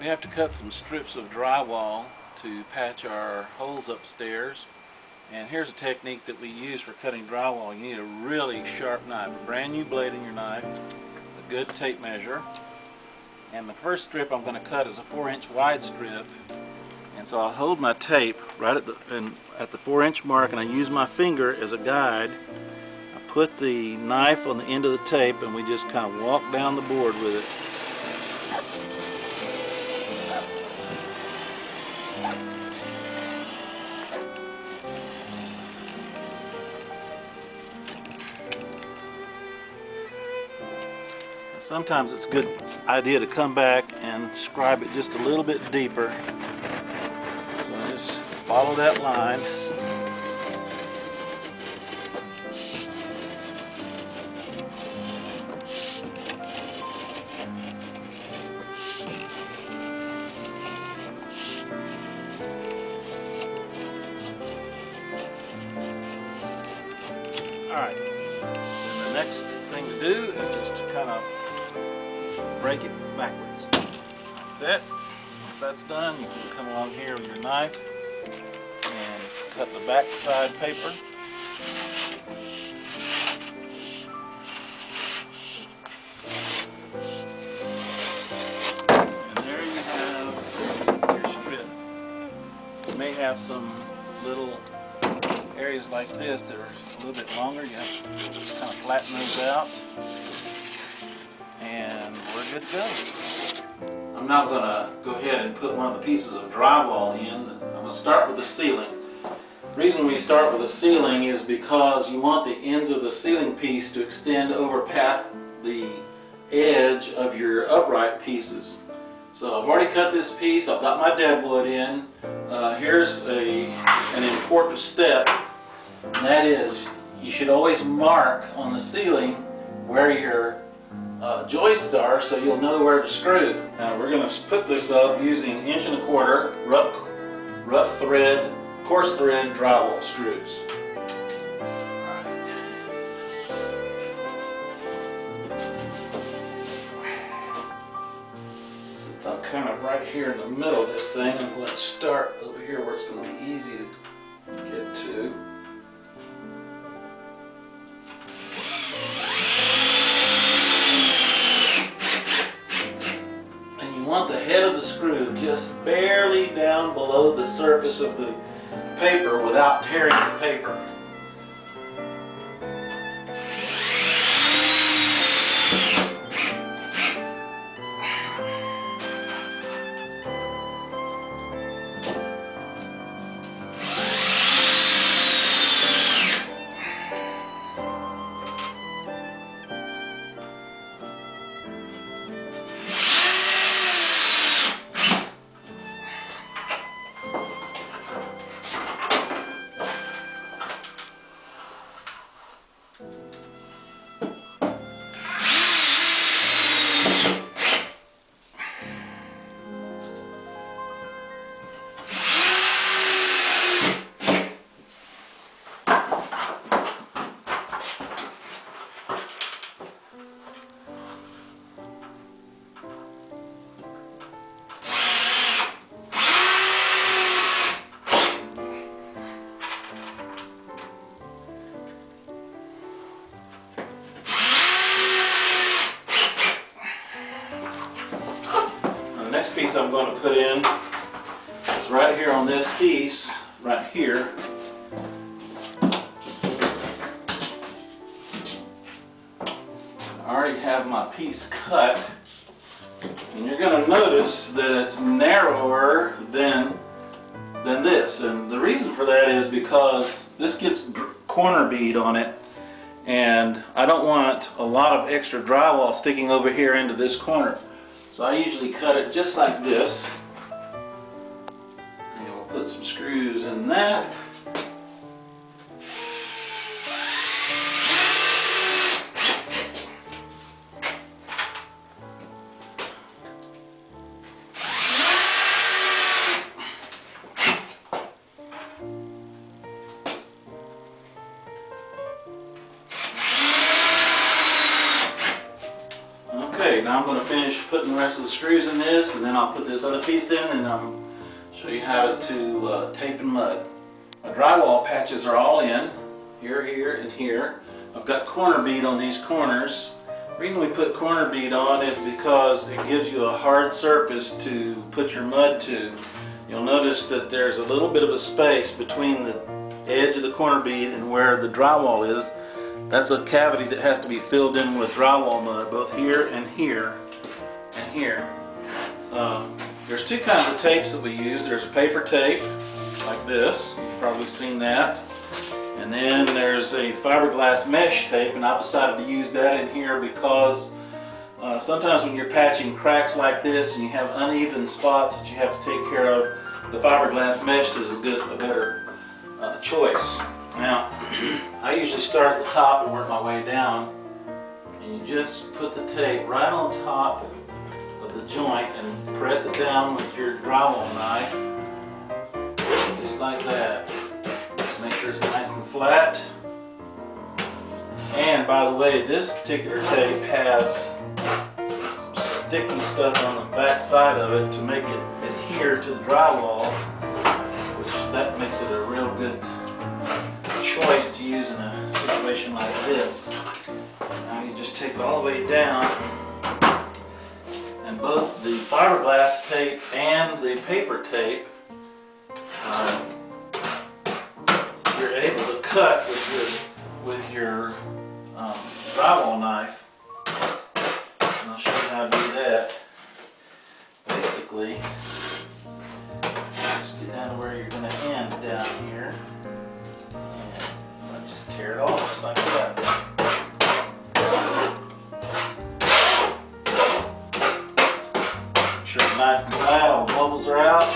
We have to cut some strips of drywall to patch our holes upstairs. And here's a technique that we use for cutting drywall. You need a really sharp knife, a brand new blade in your knife, a good tape measure. And the first strip I'm going to cut is a 4-inch wide strip. And so I'll hold my tape right at the 4-inch mark, and I use my finger as a guide. I put the knife on the end of the tape, and we just kind of walk down the board with it. Sometimes it's a good idea to come back and scribe it just a little bit deeper. So just follow that line. Alright, then the next thing to do is just to kind of break it backwards, like that. Once that's done, you can come along here with your knife and cut the back side paper. And there you have your strip. You may have some little areas like this that are a little bit longer. You have to just kind of flatten those out. And we're good to go. I'm now going to go ahead and put one of the pieces of drywall in. I'm going to start with the ceiling. The reason we start with the ceiling is because you want the ends of the ceiling piece to extend over past the edge of your upright pieces. So I've already cut this piece. I've got my deadwood in. Here's an important step. And that is, you should always mark on the ceiling where your joists are, so you'll know where to screw. Now we're going to put this up using 1 1/4 rough thread, coarse thread drywall screws. Alright. Since I'm kind of right here in the middle of this thing, I'm going to start over here where it's going to be easy to get to. You want the head of the screw just barely down below the surface of the paper without tearing the paper. The next piece I'm going to put in is right here on this piece, right here. I already have my piece cut, and you're going to notice that it's narrower than this, and the reason for that is because this gets corner bead on it, and I don't want a lot of extra drywall sticking over here into this corner. So I usually cut it just like this, and we'll put some screws in that. Now I'm going to finish putting the rest of the screws in this, and then I'll put this other piece in, and I'll show you how to tape and mud. My drywall patches are all in, here, here, and here. I've got corner bead on these corners. The reason we put corner bead on is because it gives you a hard surface to put your mud to. You'll notice that there's a little bit of a space between the edge of the corner bead and where the drywall is. That's a cavity that has to be filled in with drywall mud, both here and here and here. There's two kinds of tapes that we use. There's a paper tape, like this. You've probably seen that. And then there's a fiberglass mesh tape, and I decided to use that in here because sometimes when you're patching cracks like this and you have uneven spots that you have to take care of, the fiberglass mesh is a better choice. Now, I usually start at the top and work my way down, and you just put the tape right on top of the joint and press it down with your drywall knife, just like that. Just make sure it's nice and flat. And by the way, this particular tape has some sticky stuff on the back side of it to make it adhere to the drywall, which that makes it a real good choice to use in a situation like this. Now you just take it all the way down, and both the fiberglass tape and the paper tape you're able to cut with your drywall knife. And I'll show you how to do that. Basically, just get down to where you're going to end down here. And just tear it off just like that. Make sure it's nice and flat, all the bubbles are out.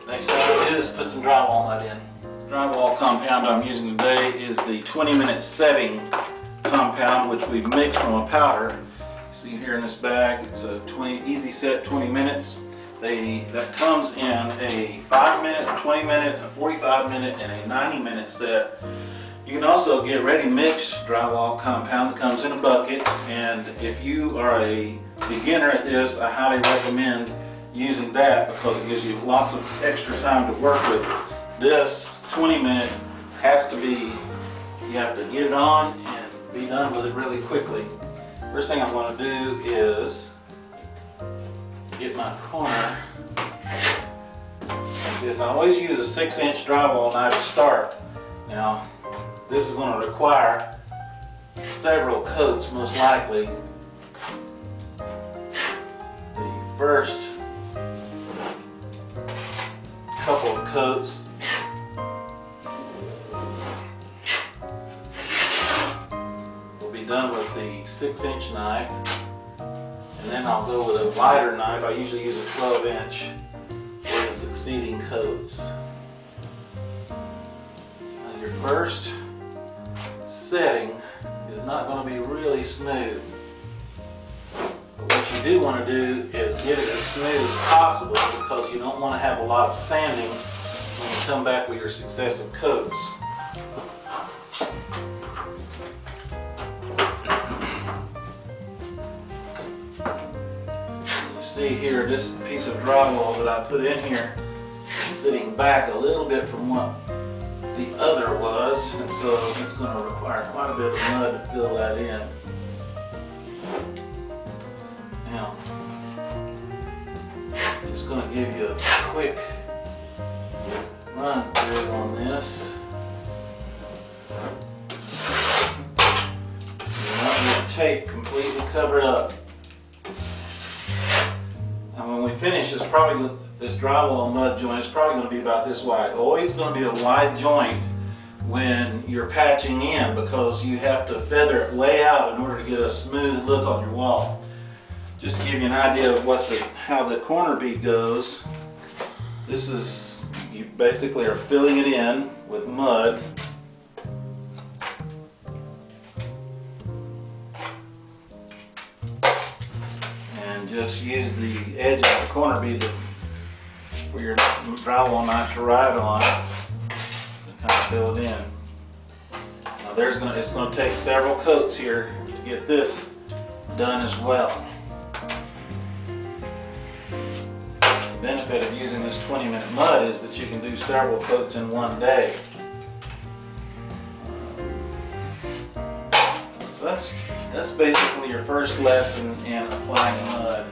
Next thing I do is put some drywall mud in. The drywall compound I'm using today is the 20-minute setting compound, which we've mixed from a powder. You see here in this bag, it's a easy set 20 minutes. That comes in a 5-minute, a 20-minute, a 45-minute, and a 90-minute set. You can also get ready mixed drywall compound that comes in a bucket, and if you are a beginner at this, I highly recommend using that because it gives you lots of extra time to work with. This 20-minute has to be, you have to get it on and be done with it really quickly. First thing I'm going to do is get my corner like this. I always use a 6-inch drywall knife to start. Now, this is going to require several coats, most likely. The first couple of coats will be done with the 6-inch knife, and then I'll go with a wider knife. I usually use a 12-inch for the succeeding coats. Now, your first setting is not going to be really smooth. But what you do want to do is get it as smooth as possible because you don't want to have a lot of sanding when you come back with your successive coats. You see here, this piece of drywall that I put in here is sitting back a little bit from what the other was, and so it's going to require quite a bit of mud to fill that in. Now, just going to give you a quick run through on this. You want your tape completely covered up. And when we finish, this drywall mud joint is probably going to be about this wide. Always going to be a wide joint when you're patching in because you have to feather it way out in order to get a smooth look on your wall. Just to give you an idea of how the corner bead goes, this is, you basically are filling it in with mud. And just use the edge of the corner bead for your drywall knife to ride on and kind of fill it in. Now it's going to take several coats here to get this done as well. benefit of using this 20-minute mud is that you can do several coats in one day. So that's basically your first lesson in applying mud.